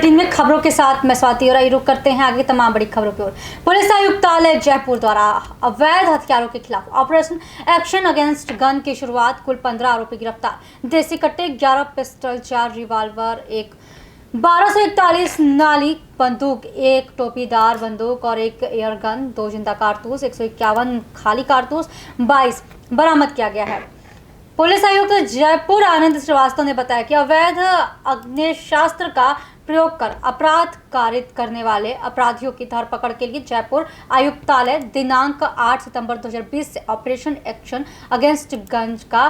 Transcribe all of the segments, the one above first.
Bulletin में खबरों के साथ मैं स्वाति और रुक करते हैं आगे तमाम बड़ी खबरों की ओर। पुलिस आयुक्तालय जयपुर द्वारा अवैध हथियारों के खिलाफ ऑपरेशन एक्शन अगेंस्ट गन की शुरुआत। कुल 15 आरोपी गिरफ्तार। देसी कट्टे, 11 पिस्टल, 4 रिवॉल्वर, एक 1241 नाली बंदूक, एक टोपीदार बंदूक और एक एयर गन, 2 जिंदा कारतूस, 151 खाली कारतूस 22 बरामद किया गया है। पुलिस आयुक्त जयपुर आनंद श्रीवास्तव ने बताया कि अवैध अग्नेयास्त्र का प्रयोग कर अपराध कारित करने वाले अपराधियों की धरपकड़ के लिए जयपुर आयुक्तालय दिनांक 8 सितंबर 2020 से ऑपरेशन एक्शन अगेंस्ट गन का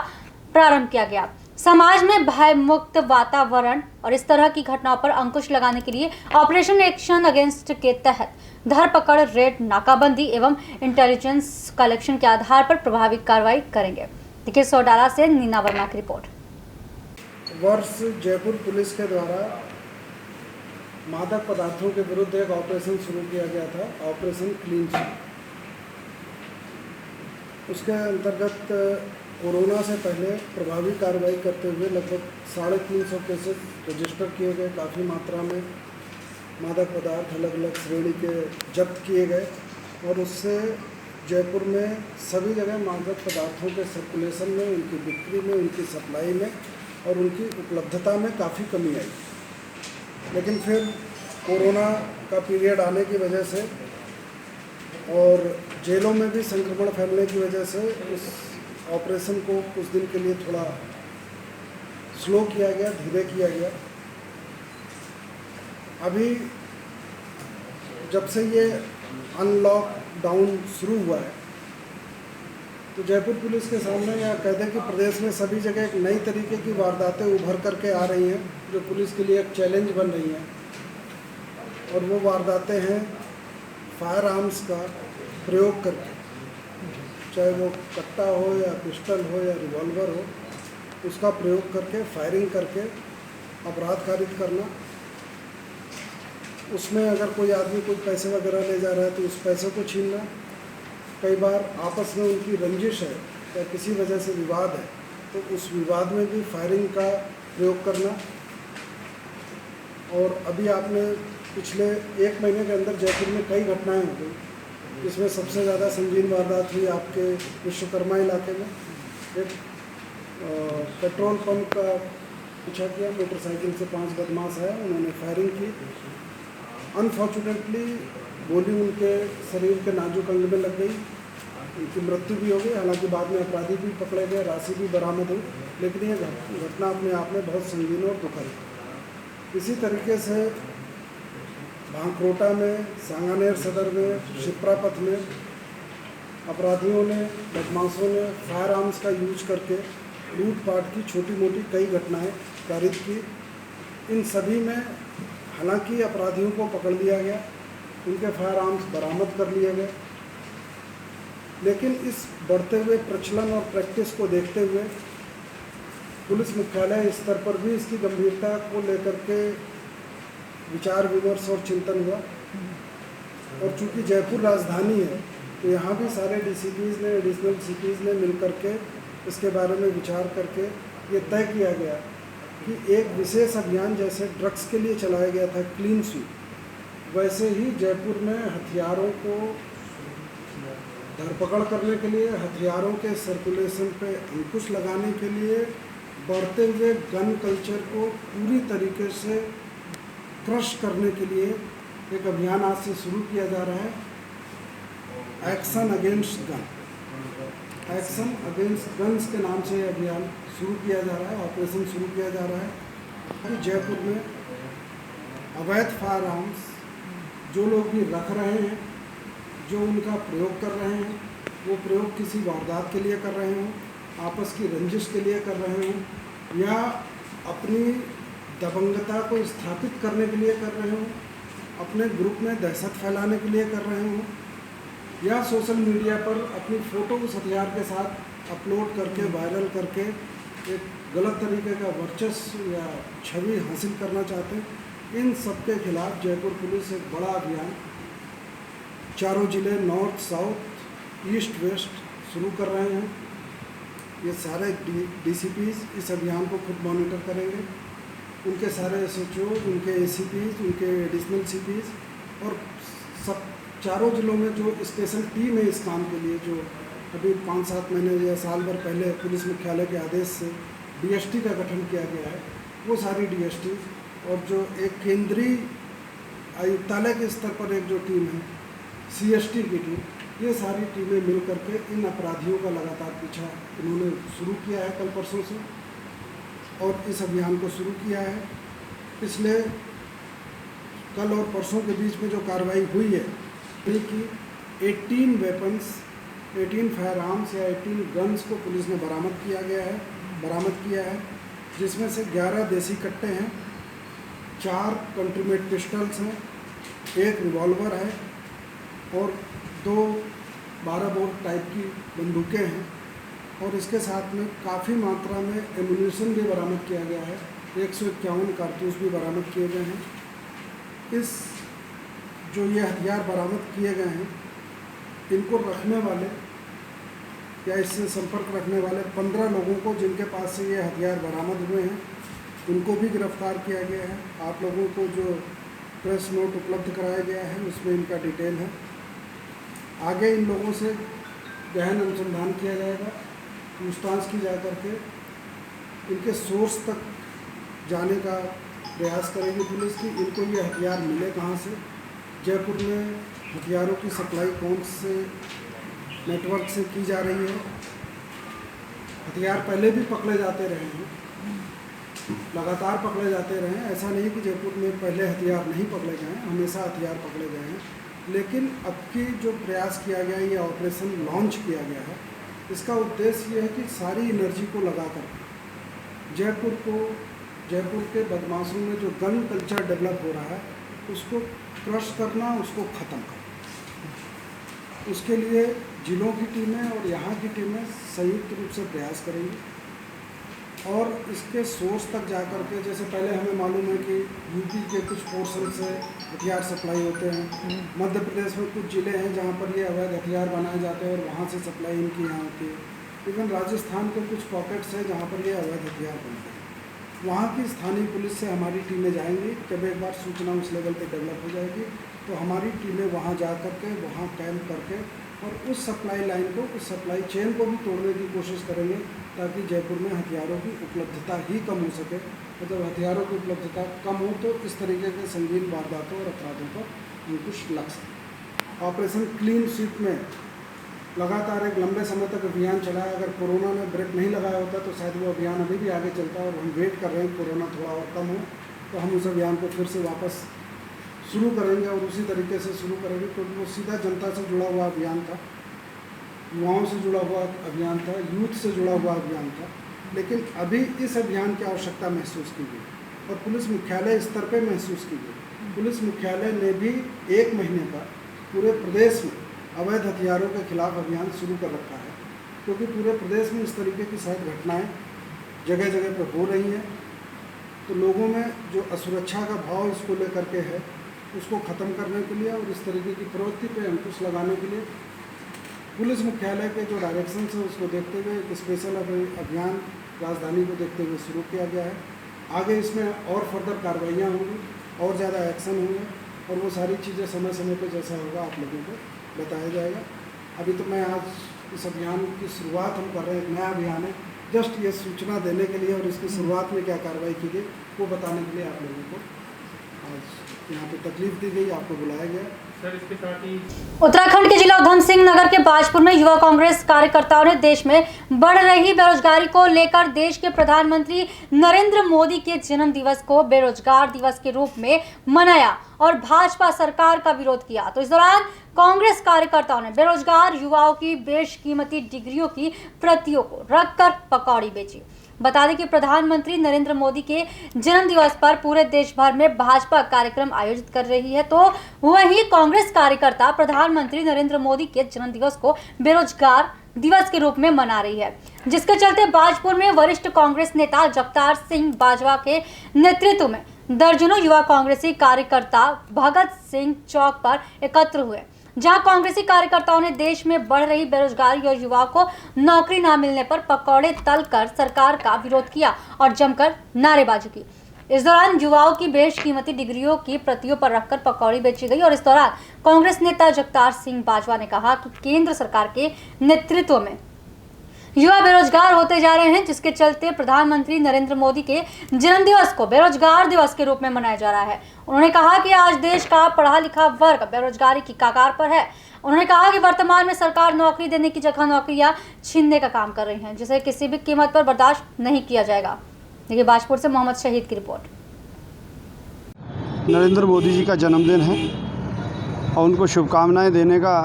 प्रारंभ किया गया। समाज में भय मुक्त वातावरण और इस तरह की घटनाओं पर अंकुश लगाने के लिए ऑपरेशन एक्शन अगेंस्ट के तहत धरपकड़, रेड, नाकाबंदी एवं इंटेलिजेंस कलेक्शन के आधार पर प्रभावी कार्रवाई करेंगे। देखिए सोडाला से नीना वर्मा की रिपोर्ट। वर्ष जयपुर पुलिस के द्वारा मादक पदार्थों के विरुद्ध एक ऑपरेशन शुरू किया गया था, ऑपरेशन क्लीन स्वीप। उसके अंतर्गत कोरोना से पहले प्रभावी कार्रवाई करते हुए लगभग 350 केसेस रजिस्टर किए गए। काफ़ी मात्रा में मादक पदार्थ अलग अलग श्रेणी के जब्त किए गए और उससे जयपुर में सभी जगह मादक पदार्थों के सर्कुलेशन में, उनकी बिक्री में, उनकी सप्लाई में और उनकी उपलब्धता में काफ़ी कमी आई। लेकिन फिर कोरोना का पीरियड आने की वजह से और जेलों में भी संक्रमण फैलने की वजह से उस ऑपरेशन को कुछ दिन के लिए थोड़ा स्लो किया गया, धीरे किया गया। अभी जब से ये अनलॉक डाउन शुरू हुआ है तो जयपुर पुलिस के सामने या कह दें कि प्रदेश में सभी जगह एक नई तरीके की वारदातें उभर करके आ रही हैं जो पुलिस के लिए एक चैलेंज बन रही हैं। और वो वारदातें हैं फायर आर्म्स का प्रयोग करके, चाहे वो कट्टा हो या पिस्टल हो या रिवॉल्वर हो, उसका प्रयोग करके फायरिंग करके अपराध कारित करना। उसमें अगर कोई आदमी कोई पैसे वगैरह ले जा रहा है तो उस पैसे को छीनना। कई बार आपस में उनकी रंजिश है या किसी वजह से विवाद है तो उस विवाद में भी फायरिंग का प्रयोग करना। और अभी आपने पिछले 1 महीने के अंदर जयपुर में कई घटनाएं हो गई, जिसमें सबसे ज़्यादा संगीन वारदात हुई आपके विश्वकर्मा इलाके में। एक पेट्रोल पंप का पीछा किया, मोटरसाइकिल से 5 बदमाश आए, उन्होंने फायरिंग की। अनफॉर्चुनेटली गोली उनके शरीर के नाजुक अंग में लग गई, उनकी मृत्यु भी हो गई। हालांकि बाद में अपराधी भी पकड़े गए, राशि भी बरामद हुई, लेकिन ये घटना अपने आप में बहुत संगीन और दुखद। इसी तरीके से भांकरोटा में, सांगानेर सदर में, शिप्रापथ में अपराधियों ने, बदमाशों ने फायर आर्म्स का यूज करके लूटपाट की छोटी मोटी कई घटनाएं कारित की। इन सभी में हालांकि अपराधियों को पकड़ लिया गया, उनके फायर आर्म्स बरामद कर लिए गए, लेकिन इस बढ़ते हुए प्रचलन और प्रैक्टिस को देखते हुए पुलिस मुख्यालय स्तर पर भी इसकी गंभीरता को लेकर के विचार विमर्श और चिंतन हुआ। और चूंकि जयपुर राजधानी है तो यहाँ भी सारे डीसीपीज़ ने, एडिशनल सीपीज़ ने मिल करके इसके बारे में विचार करके ये तय किया गया कि एक विशेष अभियान जैसे ड्रग्स के लिए चलाया गया था क्लीन स्वीप, वैसे ही जयपुर में हथियारों को धरपकड़ करने के लिए, हथियारों के सर्कुलेशन पे अंकुश लगाने के लिए, बढ़ते हुए गन कल्चर को पूरी तरीके से क्रश करने के लिए एक अभियान आज से शुरू किया जा रहा है, action against gun. Action against guns के नाम से अभियान शुरू किया जा रहा है, ऑपरेशन शुरू किया जा रहा है। जयपुर में अवैध फायर आर्म्स जो लोग भी रख रहे हैं, जो उनका प्रयोग कर रहे हैं, वो प्रयोग किसी वारदात के लिए कर रहे हों, आपस की रंजिश के लिए कर रहे हों या अपनी दबंगता को स्थापित करने के लिए कर रहे हों, अपने ग्रुप में दहशत फैलाने के लिए कर रहे हों या सोशल मीडिया पर अपनी फ़ोटो उस हथियार के साथ अपलोड करके, वायरल करके एक गलत तरीके का वर्चस्व या छवि हासिल करना चाहते हैं, इन सब के खिलाफ जयपुर पुलिस एक बड़ा अभियान चारों जिले नॉर्थ, साउथ, ईस्ट, वेस्ट शुरू कर रहे हैं। ये सारे डीसीपीज़ इस अभियान को खुद मॉनिटर करेंगे। उनके सारे SHO, उनके ACPs, उनके एडिशनल CPs और सब चारों जिलों में जो स्पेशल टीम है इस काम के लिए, जो अभी 5-7 महीने या साल भर पहले पुलिस मुख्यालय के आदेश से DST का गठन किया गया है, वो सारी DST और जो एक केंद्रीय आयुक्तालय के स्तर पर एक जो टीम है CST की टीम, ये सारी टीमें मिल करके इन अपराधियों का लगातार पीछा इन्होंने शुरू किया है कल परसों से, और इस अभियान को शुरू किया है। पिछले कल और परसों के बीच में जो कार्रवाई हुई है कि 18 वेपन्स, 18 फायर आर्म्स या 18 गन्स को पुलिस ने बरामद किया है, जिसमें से 11 देसी कट्टे हैं, 4 कंट्रीमेड पिस्टल्स हैं, 1 रिवॉल्वर है और 2 12 बोर टाइप की बंदूकें हैं, और इसके साथ में काफ़ी मात्रा में एम्यूनिशन भी बरामद किया गया है। 151 कारतूस भी बरामद किए गए हैं। इस जो ये हथियार बरामद किए गए हैं, इनको रखने वाले या इससे संपर्क रखने वाले 15 लोगों को जिनके पास से ये हथियार बरामद हुए हैं, उनको भी गिरफ्तार किया गया है। आप लोगों को जो प्रेस नोट उपलब्ध कराया गया है उसमें इनका डिटेल है। आगे इन लोगों से गहन अनुसंधान किया जाएगा, पूछताछ की जा करके इनके सोर्स तक जाने का प्रयास करेगी पुलिस की। इनको ये हथियार मिले कहाँ से, जयपुर में हथियारों की सप्लाई कौन से नेटवर्क से की जा रही है। हथियार पहले भी पकड़े जाते रहे हैं, लगातार पकड़े जाते रहे हैं, ऐसा नहीं कि जयपुर में पहले हथियार नहीं पकड़े गए हैं, हमेशा हथियार पकड़े गए हैं। लेकिन अब की जो प्रयास किया गया है, ये ऑपरेशन लॉन्च किया गया है, इसका उद्देश्य ये है कि सारी एनर्जी को लगा कर जयपुर के बदमाशों में जो गन कल्चर डेवलप हो रहा है उसको क्रश करना, उसको ख़त्म करना। उसके लिए जिलों की टीमें और यहाँ की टीमें संयुक्त रूप से प्रयास करेंगी और इसके सोर्स तक जा कर के, जैसे पहले हमें मालूम है कि यूपी के कुछ पोर्शन से हथियार सप्लाई होते हैं, मध्य प्रदेश में कुछ ज़िले हैं जहाँ पर ये अवैध हथियार बनाए जाते हैं और वहाँ से सप्लाई इनकी यहाँ होती है। इवन राजस्थान के कुछ पॉकेट्स हैं जहाँ पर ये अवैध हथियार बनते हैं। वहाँ की स्थानीय पुलिस से हमारी टीमें जाएंगी। जब एक बार सूचना उस लेवल पे डेवलप हो जाएगी तो हमारी टीमें वहाँ जा करके, वहाँ कैंप करके और उस सप्लाई लाइन को, उस सप्लाई चेन को भी तोड़ने की कोशिश करेंगे, ताकि जयपुर में हथियारों की उपलब्धता ही कम हो सके। जब हथियारों की उपलब्धता कम हो तो इस तरीके के संगीन वारदातों और अपराधों पर अंकुश लग सके। ऑपरेशन क्लीन स्वीप में लगातार एक लंबे समय तक अभियान चला है। अगर कोरोना ने ब्रेक नहीं लगाया होता तो शायद वो अभियान अभी भी आगे चलता है, और हम वेट कर रहे हैं कोरोना थोड़ा और कम हो तो हम उस अभियान को फिर से वापस शुरू करेंगे और उसी तरीके से शुरू करेंगे, क्योंकि वो सीधा जनता से जुड़ा हुआ अभियान था, युवाओं से जुड़ा हुआ अभियान था, यूथ से जुड़ा हुआ अभियान था। लेकिन अभी इस अभियान की आवश्यकता महसूस की गई और पुलिस मुख्यालय स्तर पर महसूस की गई। पुलिस मुख्यालय ने भी 1 महीने का पूरे प्रदेश में अवैध हथियारों के खिलाफ अभियान शुरू कर रखा है, क्योंकि पूरे प्रदेश में इस तरीके की शायद घटनाएं जगह जगह पर हो रही हैं। तो लोगों में जो असुरक्षा का भाव इसको लेकर के है, उसको ख़त्म करने के लिए और इस तरीके की प्रवृत्ति पर अंकुश लगाने के लिए पुलिस मुख्यालय के जो डायरेक्शन है उसको देखते हुए एक स्पेशल अभियान राजधानी को देखते हुए शुरू किया गया है। आगे इसमें और फर्दर कार्रवाइयाँ होंगी और ज़्यादा एक्शन होंगे और वो सारी चीज़ें समय समय पर जैसा होगा आप लोगों को बताया जाएगा। अभी तो मैं आज इस अभियान की शुरुआत हम कर रहे हैं, एक नया अभियान है, जस्ट ये सूचना देने के लिए और इसकी शुरुआत में क्या कार्रवाई की गई वो बताने के लिए आप लोगों को आज यहाँ पे तकलीफ दी गई, आपको बुलाया गया। सर, इसके साथ ही उत्तराखंड के जिला उधम सिंह नगर के बाजपुर में युवा कांग्रेस कार्यकर्ताओं ने देश में बढ़ रही बेरोजगारी को लेकर देश के प्रधानमंत्री नरेंद्र मोदी के जन्म दिवस को बेरोजगार दिवस के रूप में मनाया और भाजपा सरकार का विरोध किया। तो इस दौरान कांग्रेस कार्यकर्ताओं ने बेरोजगार युवाओं की बेशकीमती डिग्रियों की प्रतियों को रखकर पकौड़ी बेची। बता दें कि प्रधानमंत्री नरेंद्र मोदी के जन्म दिवस पर पूरे देश भर में भाजपा कार्यक्रम आयोजित कर रही है, तो वहीं कांग्रेस कार्यकर्ता प्रधानमंत्री नरेंद्र मोदी के जन्म दिवस को बेरोजगार दिवस के रूप में मना रही है, जिसके चलते बाजपुर में वरिष्ठ कांग्रेस नेता जगतार सिंह बाजवा के नेतृत्व में दर्जनों युवा कांग्रेसी कार्यकर्ता भगत सिंह चौक पर एकत्र हुए, जहां कांग्रेसी कार्यकर्ताओं ने देश में बढ़ रही बेरोजगारी और युवाओं को नौकरी न मिलने पर पकौड़े तलकर सरकार का विरोध किया और जमकर नारेबाजी की। इस दौरान युवाओं की बेशकीमती डिग्रियों की प्रतियों पर रखकर पकौड़ी बेची गई और इस दौरान कांग्रेस नेता जगतार सिंह बाजवा ने कहा कि केंद्र सरकार के नेतृत्व में युवा बेरोजगार होते जा रहे हैं, जिसके चलते प्रधानमंत्री नरेंद्र मोदी के जन्मदिवस को बेरोजगार दिवस के रूप में मनाया जा रहा है। उन्होंने कहा कि आज देश का पढ़ा लिखा वर्ग बेरोजगारी की कगार पर है। उन्होंने कहा कि वर्तमान में सरकार नौकरी देने की जगह नौकरियां छीनने का काम कर रही है, जिसे किसी भी कीमत पर बर्दाश्त नहीं किया जाएगा। देखिए बाजपुर से मोहम्मद शहीद की रिपोर्ट। नरेंद्र मोदी जी का जन्मदिन है और उनको शुभकामनाएं देने का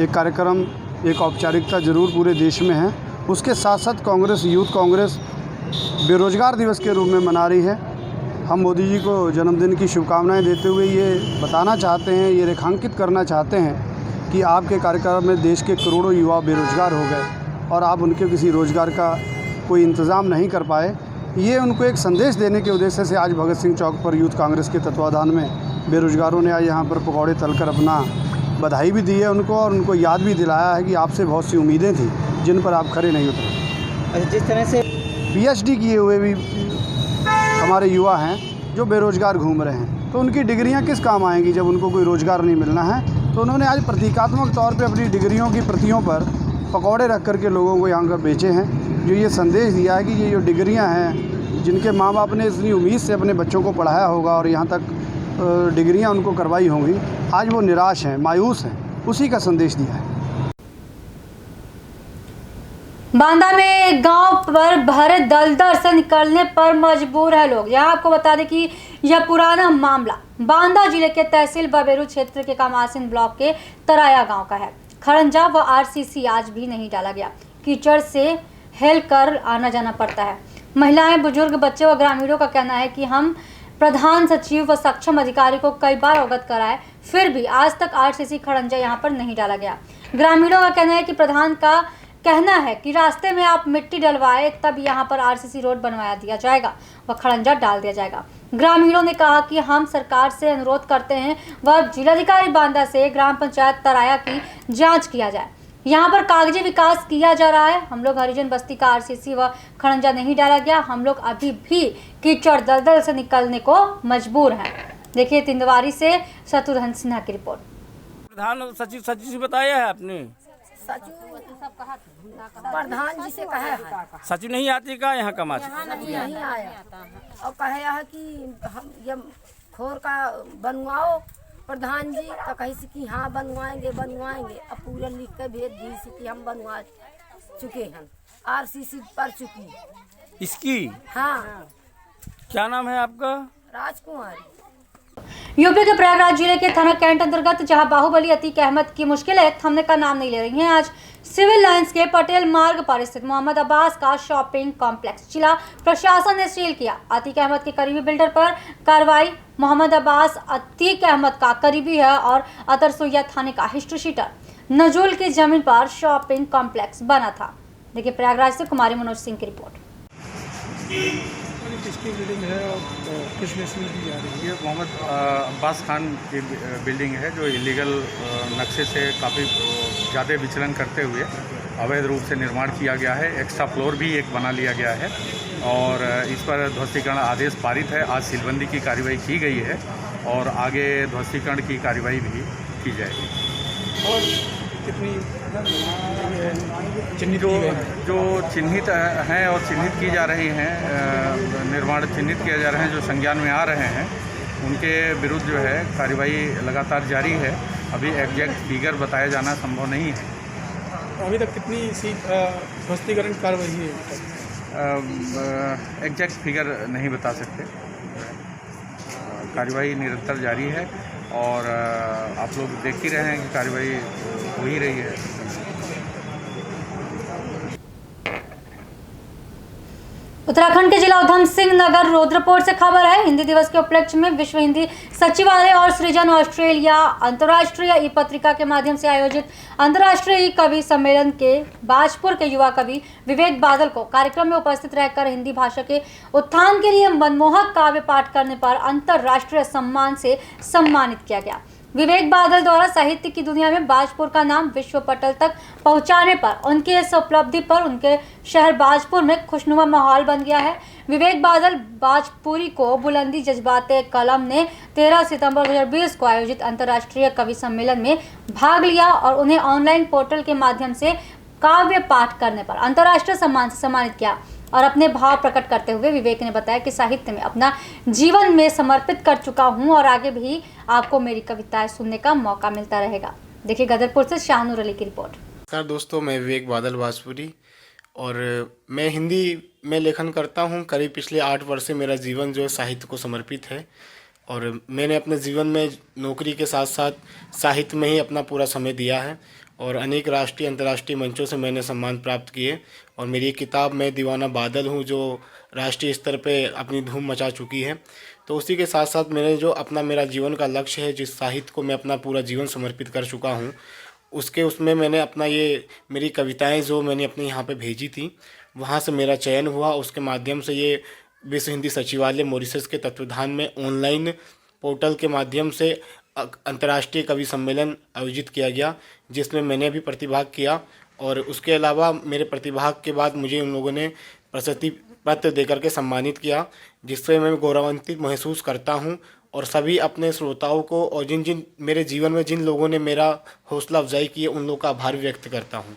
एक कार्यक्रम, एक औपचारिकता ज़रूर पूरे देश में है। उसके साथ साथ कांग्रेस, यूथ कांग्रेस बेरोज़गार दिवस के रूप में मना रही है। हम मोदी जी को जन्मदिन की शुभकामनाएं देते हुए ये बताना चाहते हैं, ये रेखांकित करना चाहते हैं कि आपके कार्यक्रम में देश के करोड़ों युवा बेरोज़गार हो गए और आप उनके किसी रोज़गार का कोई इंतज़ाम नहीं कर पाए। ये उनको एक संदेश देने के उद्देश्य से आज भगत सिंह चौक पर यूथ कांग्रेस के तत्वाधान में बेरोज़गारों ने आज यहाँ पर पकौड़े तलकर अपना बधाई भी दी है उनको और उनको याद भी दिलाया है कि आपसे बहुत सी उम्मीदें थी जिन पर आप खरे नहीं उतरे। जिस तरह से PhD किए हुए भी हमारे युवा हैं जो बेरोज़गार घूम रहे हैं, तो उनकी डिग्रियां किस काम आएंगी जब उनको कोई रोज़गार नहीं मिलना है। तो उन्होंने आज प्रतीकात्मक तौर पे अपनी डिग्रियों की प्रतियों पर पकौड़े रख करके लोगों को यहाँ पर बेचे हैं, जो ये संदेश दिया है कि ये जो डिग्रियाँ हैं जिनके माँ बाप ने इतनी उम्मीद से अपने बच्चों को पढ़ाया होगा और यहाँ तक डिग्रियां उनको करवाई होंगी, आज वो निराश हैं, मायूस हैं, उसी का संदेश दिया है। बांदा में गांव पर भरे दलदल से निकलने पर मजबूर है लोग। यहाँ आपको बता दें कि यह पुराना मामला बांदा जिले के तहसील बबेरू क्षेत्र के कामासिन ब्लॉक के तराया गांव का है। खड़ंजा व RCC आज भी नहीं डाला गया। कीचड़ से हेल कर आना जाना पड़ता है। महिलाएं, बुजुर्ग, बच्चे व ग्रामीणों का कहना है कि हम प्रधान सचिव व सक्षम अधिकारी को कई बार अवगत कराए, फिर भी आज तक RCC खड़ंजा यहाँ पर नहीं डाला गया। ग्रामीणों का कहना है कि प्रधान का कहना है कि रास्ते में आप मिट्टी डलवाए तब यहाँ पर RCC रोड बनवाया दिया जाएगा व खड़ंजा डाल दिया जाएगा। ग्रामीणों ने कहा कि हम सरकार से अनुरोध करते हैं व जिलाधिकारी बांदा से ग्राम पंचायत तराया की जाँच किया जाए। यहाँ पर कागजी विकास किया जा रहा है। हम लोग हरिजन बस्ती का RCC व खड़ंजा नहीं डाला गया। हम लोग अभी भी कीचड़ दलदल से निकलने को मजबूर हैं। देखिए तिंदवारी से शत्रुघ्न सिन्हा की रिपोर्ट। प्रधान सचिव से बताया है आपने? प्रधान जी से कहे है, सचिव नहीं आती का यहाँ का माची? नहीं आया और कहे है कि हम ये खोर का बनवाओ प्रधान जी, तो कही से कि हाँ बनवाएंगे। अब पूरा लिख के भेज दी से कि हम बनवा चुके हैं, RCC पर चुकी इसकी। हाँ। क्या नाम है आपका? राजकुमार। यूपी के प्रयागराज जिले के थाना कैंट अंतर्गत जहां बाहुबली अतीक अहमद की मुश्किलें थमने का नाम नहीं ले रही हैं, आज सिविल लाइंस के पटेल मार्ग पर स्थित मोहम्मद अब्बास का शॉपिंग कॉम्प्लेक्स जिला प्रशासन ने सील किया। अतीक अहमद के करीबी बिल्डर पर कार्रवाई। मोहम्मद अब्बास अतीक अहमद का करीबी है और अतरसुइया थाने का हिस्ट्री शीटर नजूल की जमीन पर शॉपिंग कॉम्प्लेक्स बना था। देखिए प्रयागराज से कुमारी मनोज सिंह की रिपोर्ट। किसकी बिल्डिंग है और किस नेशनल की जा रही है? ये मोहम्मद अब्बास खान की बिल्डिंग है जो इलीगल नक्शे से काफ़ी ज़्यादा विचलन करते हुए अवैध रूप से निर्माण किया गया है। एक्स्ट्रा फ्लोर भी एक बना लिया गया है और इस पर ध्वस्तीकरण आदेश पारित है। आज सीलबंदी की कार्रवाई की गई है और आगे ध्वस्तीकरण की कार्रवाई भी की जाएगी। और कितनी चिन्हित जो चिन्हित हैं और चिन्हित की जा रही हैं, निर्माण चिन्हित किए जा रहे हैं, जो संज्ञान में आ रहे हैं, उनके विरुद्ध जो है कार्रवाई लगातार जारी है। अभी एग्जैक्ट फिगर बताया जाना संभव नहीं है। अभी तक कितनी सी ध्वस्तीकरण कार्रवाई है? एग्जैक्ट फिगर नहीं बता सकते। कार्रवाई निरंतर जारी है और आप लोग देख ही रहे हैं कि कार्रवाई हो ही रही है। उत्तराखंड के जिला उधम सिंह नगर रुद्रपुर से खबर है। हिंदी दिवस के उपलक्ष्य में विश्व हिंदी सचिवालय और सृजन ऑस्ट्रेलिया अंतर्राष्ट्रीय ई पत्रिका के माध्यम से आयोजित अंतर्राष्ट्रीय कवि सम्मेलन के बाजपुर के युवा कवि विवेक बादल को कार्यक्रम में उपस्थित रहकर हिंदी भाषा के उत्थान के लिए मनमोहक काव्य पाठ करने पर अंतर्राष्ट्रीय सम्मान से सम्मानित किया गया। विवेक बादल द्वारा साहित्य की दुनिया में बाजपुर का नाम विश्व पटल तक पहुंचाने पर उनकी इस उपलब्धि पर उनके शहर बाजपुर में खुशनुमा माहौल बन गया है। विवेक बादल बाजपुरी को बुलंदी जज्बाते कलम ने 13 सितंबर 2020 को आयोजित अंतर्राष्ट्रीय कवि सम्मेलन में भाग लिया और उन्हें ऑनलाइन पोर्टल के माध्यम से काव्य पाठ करने पर अंतर्राष्ट्रीय सम्मान से सम्मानित किया। और अपने भाव प्रकट करते हुए विवेक ने बताया कि साहित्य में अपना जीवन में समर्पित कर चुका हूं और आगे भी आपको मेरी कविताएं सुनने का मौका मिलता रहेगा। देखिए गदरपुर से शाहनूर अली की रिपोर्ट। नमस्कार दोस्तों, मैं विवेक बादल बाजपुरी और मैं हिंदी में लेखन करता हूं। करीब पिछले 8 वर्ष से मेरा जीवन जो है साहित्य को समर्पित है और मैंने अपने जीवन में नौकरी के साथ साथ साहित्य में ही अपना पूरा समय दिया है और अनेक राष्ट्रीय अंतर्राष्ट्रीय मंचों से मैंने सम्मान प्राप्त किए। और मेरी एक किताब मैं दीवाना बादल हूँ जो राष्ट्रीय स्तर पे अपनी धूम मचा चुकी है। तो उसी के साथ साथ मैंने जो मेरा जीवन का लक्ष्य है, जिस साहित्य को मैं अपना पूरा जीवन समर्पित कर चुका हूँ, उसमें मैंने अपना ये मेरी कविताएं जो मैंने अपने यहाँ पे भेजी थी, वहाँ से मेरा चयन हुआ। उसके माध्यम से ये विश्व हिंदी सचिवालय मॉरिशस के तत्वाधान में ऑनलाइन पोर्टल के माध्यम से अंतर्राष्ट्रीय कवि सम्मेलन आयोजित किया गया, जिसमें मैंने भी प्रतिभाग किया। और उसके अलावा मेरे प्रतिभाग के बाद मुझे उन लोगों ने प्रशस्ति पत्र देकर के सम्मानित किया, जिससे मैं गौरवान्वित महसूस करता हूं। और सभी अपने श्रोताओं को और जिन मेरे जीवन में जिन लोगों ने मेरा हौसला अफजाई की है, उन लोगों का आभार व्यक्त करता हूं।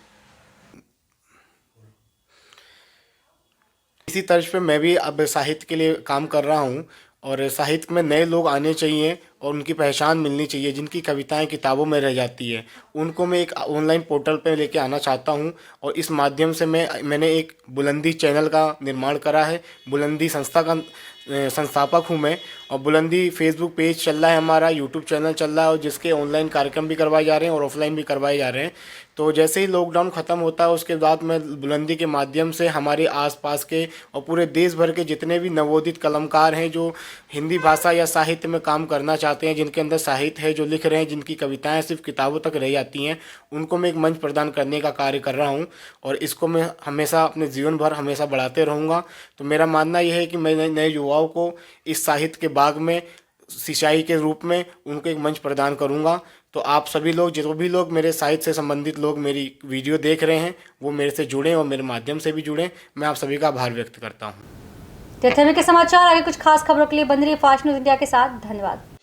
इसी तर्ज पे मैं भी अब साहित्य के लिए काम कर रहा हूं और साहित्य में नए लोग आने चाहिए और उनकी पहचान मिलनी चाहिए। जिनकी कविताएं किताबों में रह जाती है, उनको मैं एक ऑनलाइन पोर्टल पे लेके आना चाहता हूं। और इस माध्यम से मैंने एक बुलंदी चैनल का निर्माण करा है। बुलंदी संस्था का संस्थापक हूं मैं और बुलंदी फेसबुक पेज चल रहा है, हमारा यूट्यूब चैनल चल रहा है और जिसके ऑनलाइन कार्यक्रम भी करवाए जा रहे हैं और ऑफलाइन भी करवाए जा रहे हैं। तो जैसे ही लॉकडाउन ख़त्म होता है उसके बाद मैं बुलंदी के माध्यम से हमारे आसपास के और पूरे देश भर के जितने भी नवोदित कलमकार हैं जो हिंदी भाषा या साहित्य में काम करना चाहते हैं, जिनके अंदर साहित्य है, जो लिख रहे हैं, जिनकी कविताएं सिर्फ किताबों तक रह जाती हैं, उनको मैं एक मंच प्रदान करने का कार्य कर रहा हूं और इसको मैं हमेशा अपने जीवन भर हमेशा बढ़ाते रहूँगा। तो मेरा मानना यह है कि मैं नए युवाओं को इस साहित्य के बाग में सिंचाई के रूप में उनको एक मंच प्रदान करूंगा। तो आप सभी लोग, जो भी लोग मेरे साहित्य से संबंधित लोग मेरी वीडियो देख रहे हैं, वो मेरे से जुड़ें और मेरे माध्यम से भी जुड़ें। मैं आप सभी का आभार व्यक्त करता हूँ। के समाचार आगे कुछ खास खबरों के लिए बन रही है फास्ट न्यूज़ इंडिया के साथ। धन्यवाद।